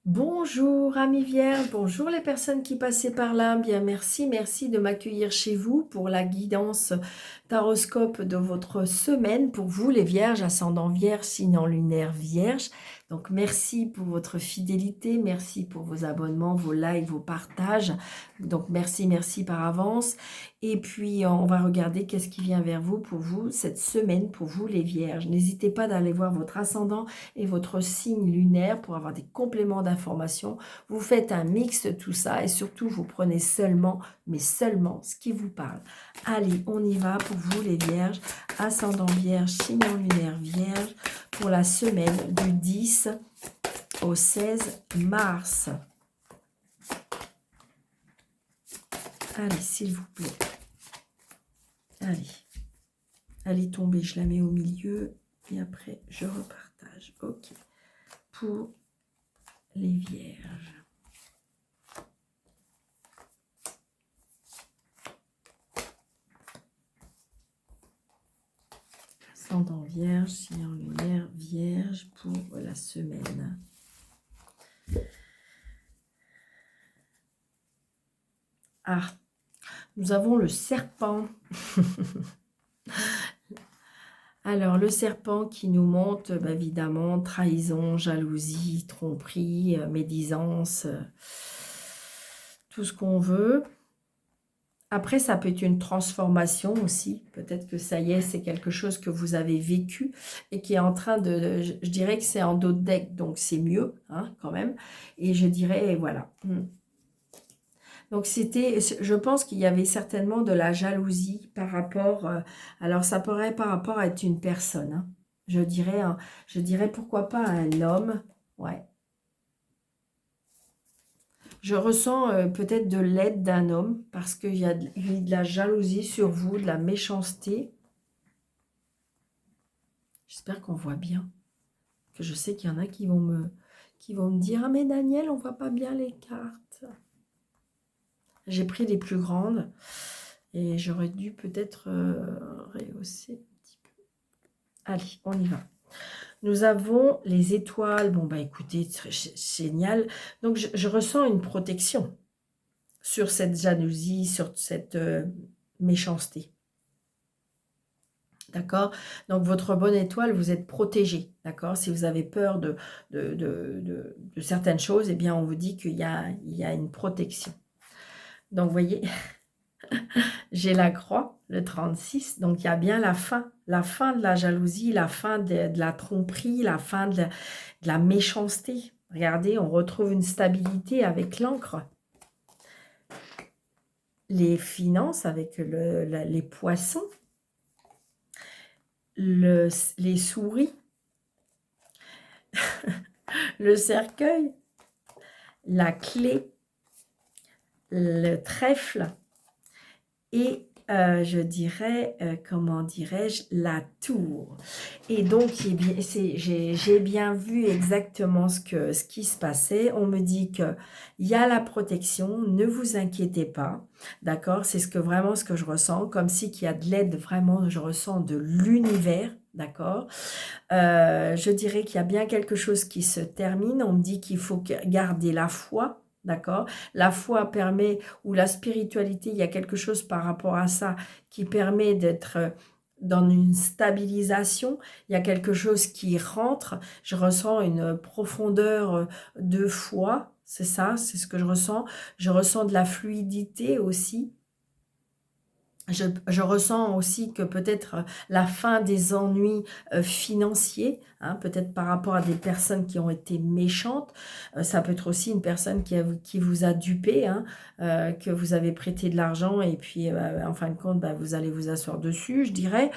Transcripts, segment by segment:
Bonjour amis vierges, bonjour les personnes qui passaient par là. Bien merci de m'accueillir chez vous pour la guidance taroscope de votre semaine. Pour vous les vierges, ascendant vierge, signe en lunaire vierge. Donc merci pour votre fidélité, merci pour vos abonnements, vos likes, vos partages. Donc merci par avance. Et puis on va regarder qu'est-ce qui vient vers vous pour vous cette semaine, pour vous les vierges. N'hésitez pas d'aller voir votre ascendant et votre signe lunaire pour avoir des compléments d'information. Vous faites un mix de tout ça et surtout vous prenez seulement, mais seulement ce qui vous parle. Allez, on y va pour vous les vierges, ascendant vierge, signe lunaire vierge, pour la semaine du 10 au 16 mars. Allez, s'il vous plaît. Allez. Allez tomber, je la mets au milieu et après je repartage. Ok. Pour les vierges. Ascendant vierge, signe en lunaire vierge pour la semaine. Ah, nous avons le serpent. Alors, le serpent qui nous montre, évidemment, trahison, jalousie, tromperie, médisance, tout ce qu'on veut. Après, ça peut être une transformation aussi. Peut-être que ça y est, c'est quelque chose que vous avez vécu et qui est en train de... Je dirais que c'est en dos de deck, donc c'est mieux, hein, quand même. Et je dirais, voilà. Donc c'était, je pense qu'il y avait certainement de la jalousie par rapport, alors ça pourrait par rapport à être une personne, hein. Je dirais pourquoi pas un homme, ouais. Je ressens peut-être de l'aide d'un homme parce qu'il y a de la jalousie sur vous, de la méchanceté. J'espère qu'on voit bien, que je sais qu'il y en a qui vont me dire, ah mais Daniel, on voit pas bien les cartes. J'ai pris les plus grandes. Et j'aurais dû peut-être rehausser un petit peu. Allez, on y va. Nous avons les étoiles. Bon, écoutez, génial. Donc, je ressens une protection sur cette jalousie, sur cette méchanceté. D'accord? Donc, votre bonne étoile, vous êtes protégé. D'accord? Si vous avez peur de certaines choses, eh bien, on vous dit qu'il y a une protection. Donc, vous voyez... J'ai la croix, le 36, donc il y a bien la fin de la jalousie, la fin de la tromperie, la fin de la méchanceté. Regardez, on retrouve une stabilité avec l'encre. Les finances avec les poissons, les souris, le cercueil, la clé, le trèfle, et je dirais, comment dirais-je, la tour. Et donc, j'ai bien vu exactement ce qui se passait. On me dit qu'il y a la protection, ne vous inquiétez pas, d'accord? C'est vraiment ce que je ressens, comme si qu'il y a de l'aide, vraiment, je ressens de l'univers, d'accord? Je dirais qu'il y a bien quelque chose qui se termine. On me dit qu'il faut garder la foi, d'accord? La foi permet, ou la spiritualité, il y a quelque chose par rapport à ça qui permet d'être dans une stabilisation. Il y a quelque chose qui rentre. Je ressens une profondeur de foi, c'est ça, c'est ce que je ressens. Je ressens de la fluidité aussi. Je ressens aussi que peut-être la fin des ennuis financiers, hein, peut-être par rapport à des personnes qui ont été méchantes. Ça peut être aussi une personne qui vous a dupé, hein, que vous avez prêté de l'argent et puis en fin de compte, vous allez vous asseoir dessus, je dirais.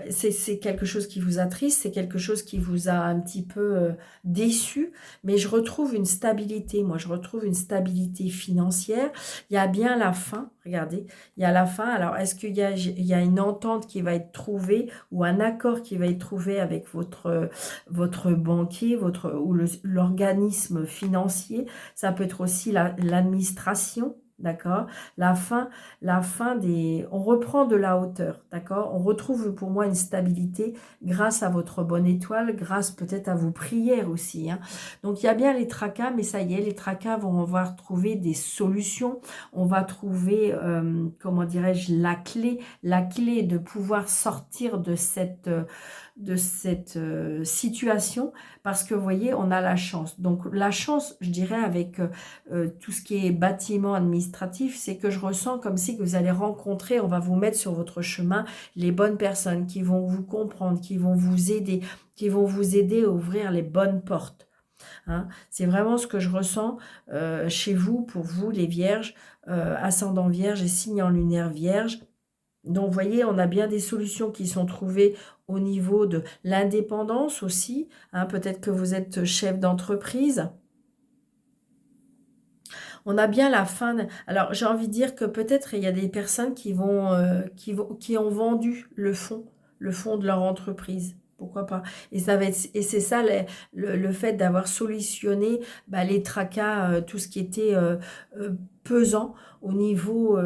C'est quelque chose qui vous attriste, c'est quelque chose qui vous a un petit peu déçu, mais je retrouve une stabilité, moi je retrouve une stabilité financière. Il y a bien la fin, regardez, il y a la fin. Alors est-ce qu'il y a une entente qui va être trouvée ou un accord qui va être trouvé avec votre banquier, ou l'organisme financier? Ça peut être aussi l'administration. d'accord? La fin des... On reprend de la hauteur, d'accord? On retrouve pour moi une stabilité grâce à votre bonne étoile, grâce peut-être à vos prières aussi, hein. Donc il y a bien les tracas, mais ça y est, les tracas on va retrouver des solutions, on va trouver, comment dirais-je, la clé de pouvoir sortir de cette situation, parce que vous voyez, on a la chance. Donc la chance, je dirais, avec tout ce qui est bâtiment administratif, c'est que je ressens comme si que vous allez rencontrer, on va vous mettre sur votre chemin les bonnes personnes qui vont vous comprendre, qui vont vous aider à ouvrir les bonnes portes. Hein. C'est vraiment ce que je ressens chez vous, pour vous les vierges, ascendant vierge et signe en lunaire vierge. Donc, vous voyez, on a bien des solutions qui sont trouvées au niveau de l'indépendance aussi. Hein, peut-être que vous êtes chef d'entreprise. On a bien la fin. Alors, j'ai envie de dire que peut-être il y a des personnes qui ont vendu le fond de leur entreprise. Pourquoi pas? Et c'est ça le fait d'avoir solutionné les tracas, tout ce qui était pesant au niveau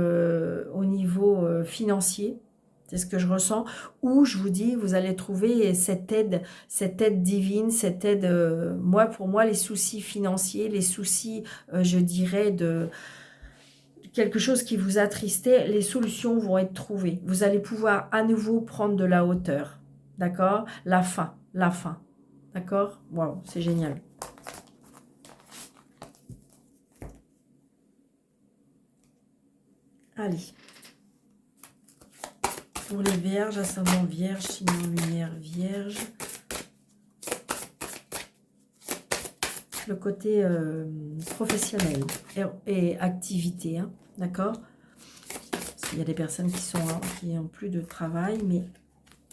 financier. C'est ce que je ressens. Où je vous dis, vous allez trouver cette aide divine, cette aide. Pour moi, les soucis financiers, les soucis, je dirais, de quelque chose qui vous attristait, les solutions vont être trouvées. Vous allez pouvoir à nouveau prendre de la hauteur. D'accord? La fin. D'accord? Waouh, c'est génial. Allez. Pour les vierges, ascendant vierge, signe en lumière vierge. Le côté professionnel et activité, hein, d'accord? Parce qu'il y a des personnes qui n'ont plus de travail, mais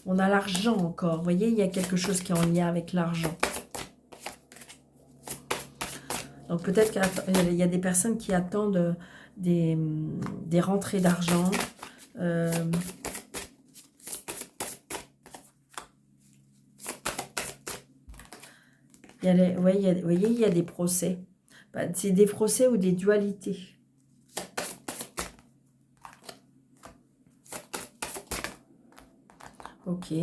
on a l'argent encore. Vous voyez, il y a quelque chose qui est en lien avec l'argent. Donc peut-être qu'il y a des personnes qui attendent des rentrées d'argent. Vous voyez, il y a des procès. C'est des procès ou des dualités. Ok.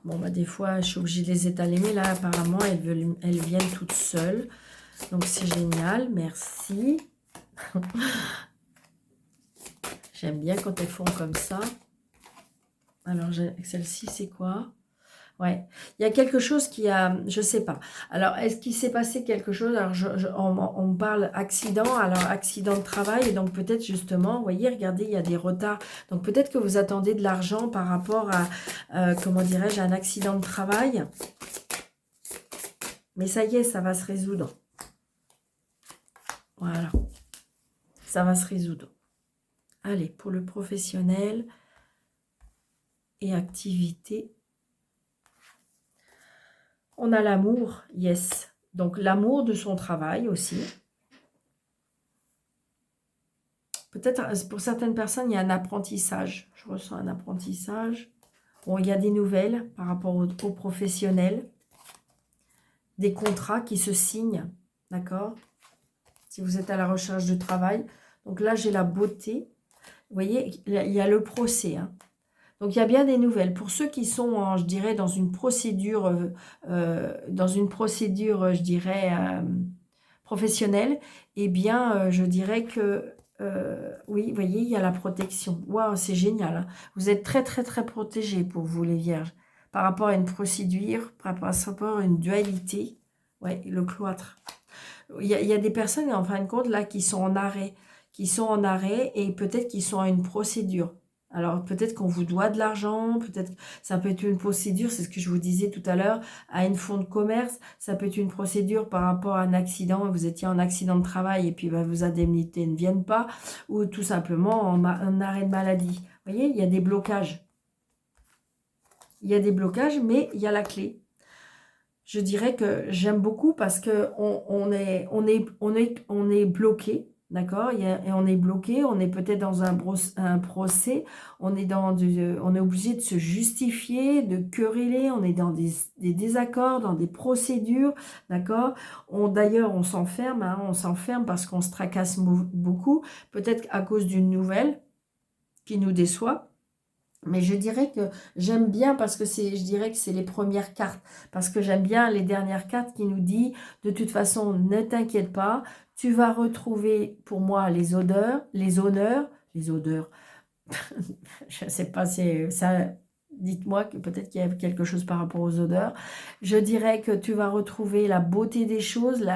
Bon, des fois, je suis obligée de les étaler. Mais là, apparemment, elles viennent toutes seules. Donc, c'est génial. Merci. J'aime bien quand elles font comme ça. Alors, celle-ci, c'est quoi? Ouais, il y a quelque chose qui a, je sais pas. Alors, est-ce qu'il s'est passé quelque chose? Alors, on me parle accident, alors accident de travail, et donc peut-être justement, vous voyez, regardez, il y a des retards. Donc peut-être que vous attendez de l'argent par rapport à, comment dirais-je, un accident de travail. Mais ça y est, ça va se résoudre. Voilà, ça va se résoudre. Allez, pour le professionnel et activité. On a l'amour, yes. Donc, l'amour de son travail aussi. Peut-être, pour certaines personnes, il y a un apprentissage. Je ressens un apprentissage. Bon, il y a des nouvelles par rapport aux professionnels. Des contrats qui se signent, d'accord? Si vous êtes à la recherche de travail. Donc là, j'ai la beauté. Vous voyez, il y a le procès, hein. Donc, il y a bien des nouvelles. Pour ceux qui sont, je dirais, dans une procédure, je dirais, professionnelle, eh bien, je dirais que, oui, vous voyez, il y a la protection. Waouh, c'est génial, hein. Vous êtes très, très, très protégés pour vous, les vierges, par rapport à une procédure, par rapport à une dualité. Ouais, le cloître. Il y a des personnes, en fin de compte, là, qui sont en arrêt. Et peut-être qu'ils sont à une procédure. Alors, peut-être qu'on vous doit de l'argent, peut-être ça peut être une procédure, c'est ce que je vous disais tout à l'heure, à une fonds de commerce, ça peut être une procédure par rapport à un accident, vous étiez en accident de travail et puis vos indemnités ne viennent pas, ou tout simplement en arrêt de maladie. Vous voyez, il y a des blocages. Il y a des blocages, mais il y a la clé. Je dirais que j'aime beaucoup parce qu'on est bloqué. D'accord, et on est bloqué, on est peut-être dans un procès, on est obligé de se justifier, de quereller, on est dans des désaccords, dans des procédures, d'accord. D'ailleurs, on s'enferme, hein, on s'enferme parce qu'on se tracasse beaucoup, peut-être à cause d'une nouvelle qui nous déçoit. Mais je dirais que j'aime bien parce que je dirais que c'est les premières cartes. Parce que j'aime bien les dernières cartes qui nous dit, de toute façon, ne t'inquiète pas, tu vas retrouver pour moi les odeurs, les honneurs, les odeurs. Je ne sais pas, c'est ça. Dites-moi que peut-être qu'il y a quelque chose par rapport aux odeurs. Je dirais que tu vas retrouver la beauté des choses,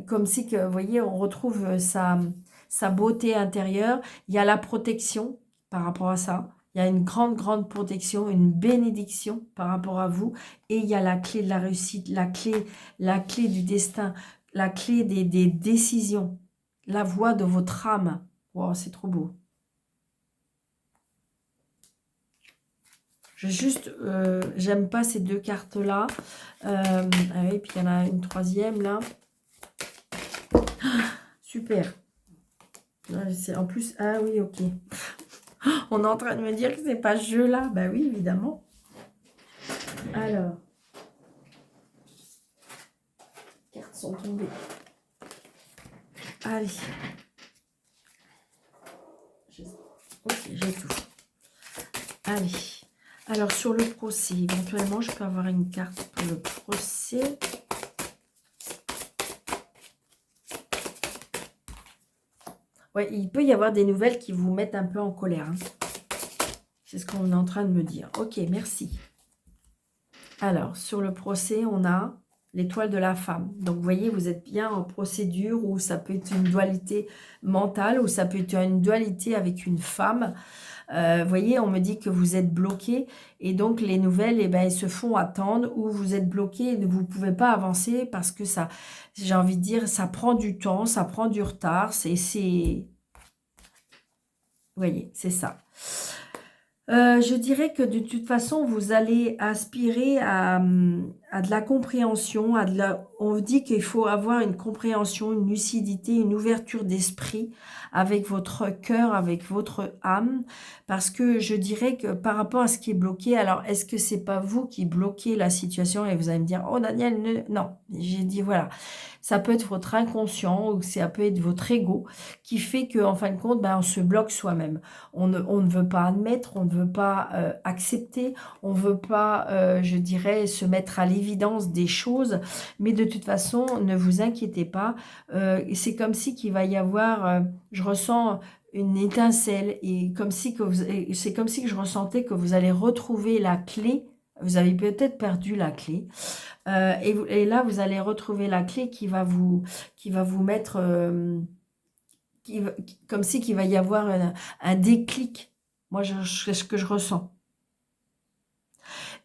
comme si que, vous voyez, on retrouve sa beauté intérieure. Il y a la protection par rapport à ça. Il y a une grande, grande protection, une bénédiction par rapport à vous. Et il y a la clé de la réussite, la clé du destin, la clé des décisions, la voix de votre âme. Wow, c'est trop beau. J'aime pas ces deux cartes-là. Ah oui, puis il y en a une troisième, là. Super. En plus, ah oui, ok. On est en train de me dire que c'est pas ce jeu-là. Bah oui, évidemment. Alors. Les cartes sont tombées. Allez. Ok, j'ai tout. Allez. Alors, sur le procès, éventuellement, je peux avoir une carte pour le procès. Ouais, il peut y avoir des nouvelles qui vous mettent un peu en colère. Hein. C'est ce qu'on est en train de me dire. Ok, merci. Alors, sur le procès, on a l'étoile de la femme. Donc, vous voyez, vous êtes bien en procédure où ça peut être une dualité mentale ou ça peut être une dualité avec une femme. Vous voyez, on me dit que vous êtes bloqué et donc les nouvelles, eh ben, elles se font attendre ou vous êtes bloqué et vous ne pouvez pas avancer parce que ça, j'ai envie de dire, ça prend du temps, ça prend du retard. Vous voyez, c'est ça. Je dirais que de toute façon, vous allez aspirer à de la compréhension, on vous dit qu'il faut avoir une compréhension, une lucidité, une ouverture d'esprit avec votre cœur, avec votre âme, parce que je dirais que par rapport à ce qui est bloqué, alors est-ce que c'est pas vous qui bloquez la situation et vous allez me dire, oh Daniel, non, j'ai dit voilà. Ça peut être votre inconscient ou ça peut être votre ego qui fait qu'en fin de compte, ben, on se bloque soi-même. On ne veut pas admettre, on ne veut pas accepter, on ne veut pas, je dirais, se mettre à l'évidence des choses. Mais de toute façon, ne vous inquiétez pas. C'est comme si qu'il va y avoir, je ressens une étincelle et c'est comme si que je ressentais que vous allez retrouver la clé. Vous avez peut-être perdu la clé. Et là, vous allez retrouver la clé qui va vous mettre, comme si qu'il va y avoir un déclic. Moi, c'est ce que je ressens.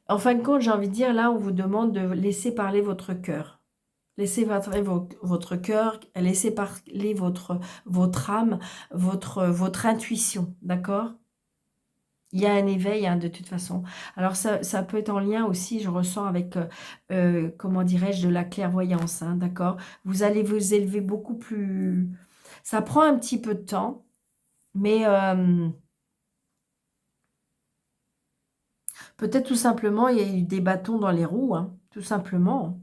En fin de compte, j'ai envie de dire, là, on vous demande de laisser parler votre cœur. Laissez parler votre cœur, laissez parler votre âme, votre intuition, d'accord? Il y a un éveil, hein, de toute façon. Alors, ça peut être en lien aussi, je ressens, avec, comment dirais-je, de la clairvoyance, hein, d'accord? Vous allez vous élever beaucoup plus... Ça prend un petit peu de temps, mais peut-être tout simplement, il y a eu des bâtons dans les roues, hein, tout simplement.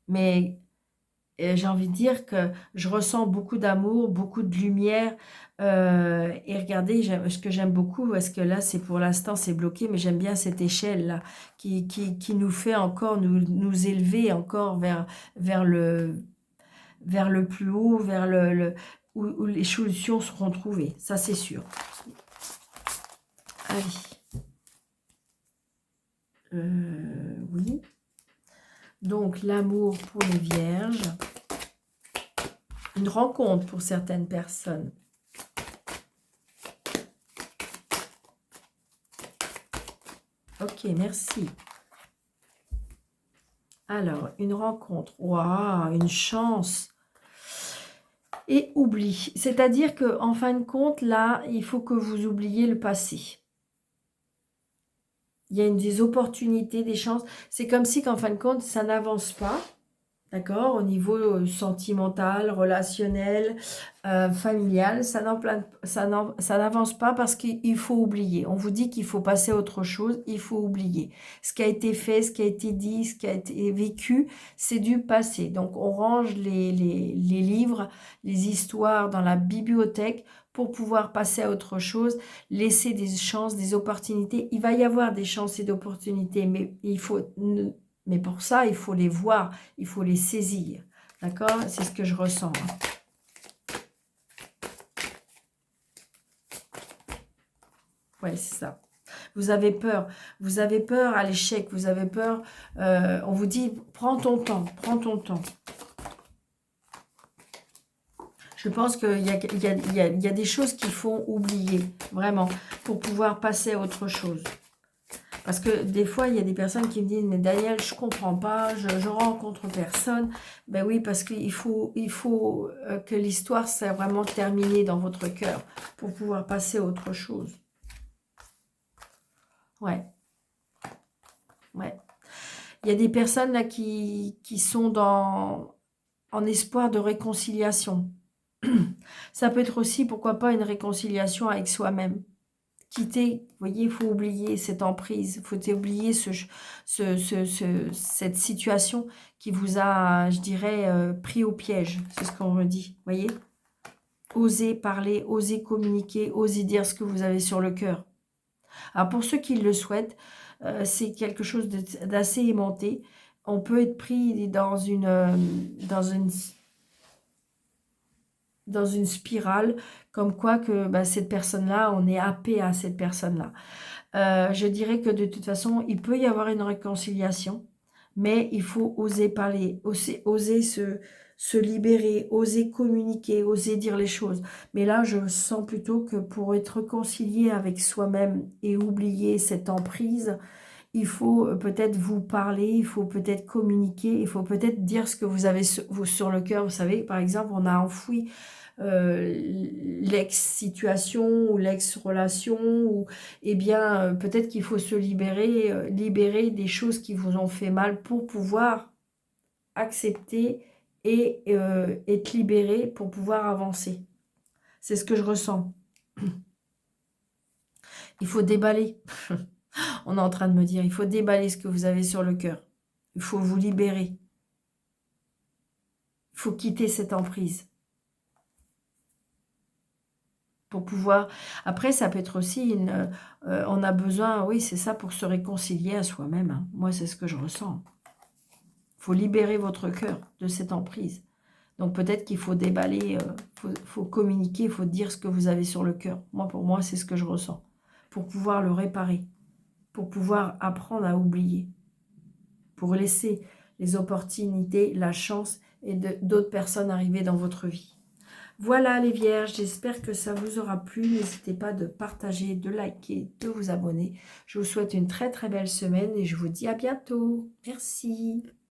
Mais j'ai envie de dire que je ressens beaucoup d'amour, beaucoup de lumière. Et regardez, ce que j'aime beaucoup, parce que là, c'est pour l'instant, c'est bloqué, mais j'aime bien cette échelle-là qui nous fait encore nous élever encore vers le plus haut, vers où les solutions seront trouvées. Ça, c'est sûr. Allez. Oui. Donc, l'amour pour les vierges. Une rencontre pour certaines personnes. Ok, merci. Alors, une rencontre. Waouh, une chance. Et oubli. C'est-à-dire qu'en fin de compte, là, il faut que vous oubliez le passé. Il y a des opportunités, des chances. C'est comme si qu'en fin de compte, ça n'avance pas. d'accord? Au niveau sentimental, relationnel, familial, ça n'avance pas parce qu'il faut oublier. On vous dit qu'il faut passer à autre chose, il faut oublier. Ce qui a été fait, ce qui a été dit, ce qui a été vécu, c'est du passé. Donc on range les livres, les histoires dans la bibliothèque pour pouvoir passer à autre chose, laisser des chances, des opportunités. Il va y avoir des chances et d'opportunités, mais mais pour ça, il faut les voir, il faut les saisir. D'accord? C'est ce que je ressens. Ouais, c'est ça. Vous avez peur à l'échec, vous avez peur, on vous dit, prends ton temps, prends ton temps. Je pense qu'il y a des choses qu'il faut oublier, vraiment, pour pouvoir passer à autre chose. Parce que des fois, il y a des personnes qui me disent « Mais Daniel, je ne comprends pas, je rencontre personne. » Ben oui, parce qu'il faut que l'histoire soit vraiment terminée dans votre cœur pour pouvoir passer à autre chose. Ouais. Ouais. Il y a des personnes là qui sont en espoir de réconciliation. Ça peut être aussi, pourquoi pas, une réconciliation avec soi-même. Quitter, vous voyez, il faut oublier cette emprise, il faut oublier cette situation qui vous a, je dirais, pris au piège. C'est ce qu'on me dit, vous voyez. Osez parler, osez communiquer, osez dire ce que vous avez sur le cœur. Alors pour ceux qui le souhaitent, c'est quelque chose d'assez aimanté. On peut être pris dans une spirale, comme quoi que cette personne-là, on est happé à cette personne-là. Je dirais que de toute façon, il peut y avoir une réconciliation, mais il faut oser parler, oser se libérer, oser communiquer, oser dire les choses. Mais là, je sens plutôt que pour être réconcilié avec soi-même et oublier cette emprise, il faut peut-être vous parler, il faut peut-être communiquer, il faut peut-être dire ce que vous avez sur le cœur. Vous savez, par exemple, on a enfoui l'ex-situation ou l'ex-relation, ou eh bien, peut-être qu'il faut se libérer des choses qui vous ont fait mal pour pouvoir accepter et être libéré pour pouvoir avancer. C'est ce que je ressens. Il faut déballer. On est en train de me dire, il faut déballer ce que vous avez sur le cœur. Il faut vous libérer. Il faut quitter cette emprise. Pour pouvoir... Après, ça peut être aussi on a besoin, oui, c'est ça, pour se réconcilier à soi-même. Hein. Moi, c'est ce que je ressens. Il faut libérer votre cœur de cette emprise. Donc, peut-être qu'il faut déballer, faut communiquer, il faut dire ce que vous avez sur le cœur. Moi, pour moi, c'est ce que je ressens. Pour pouvoir le réparer. Pour pouvoir apprendre à oublier. Pour laisser les opportunités, la chance et d'autres personnes arriver dans votre vie. Voilà les vierges, j'espère que ça vous aura plu. N'hésitez pas de partager, de liker, de vous abonner. Je vous souhaite une très très belle semaine et je vous dis à bientôt. Merci.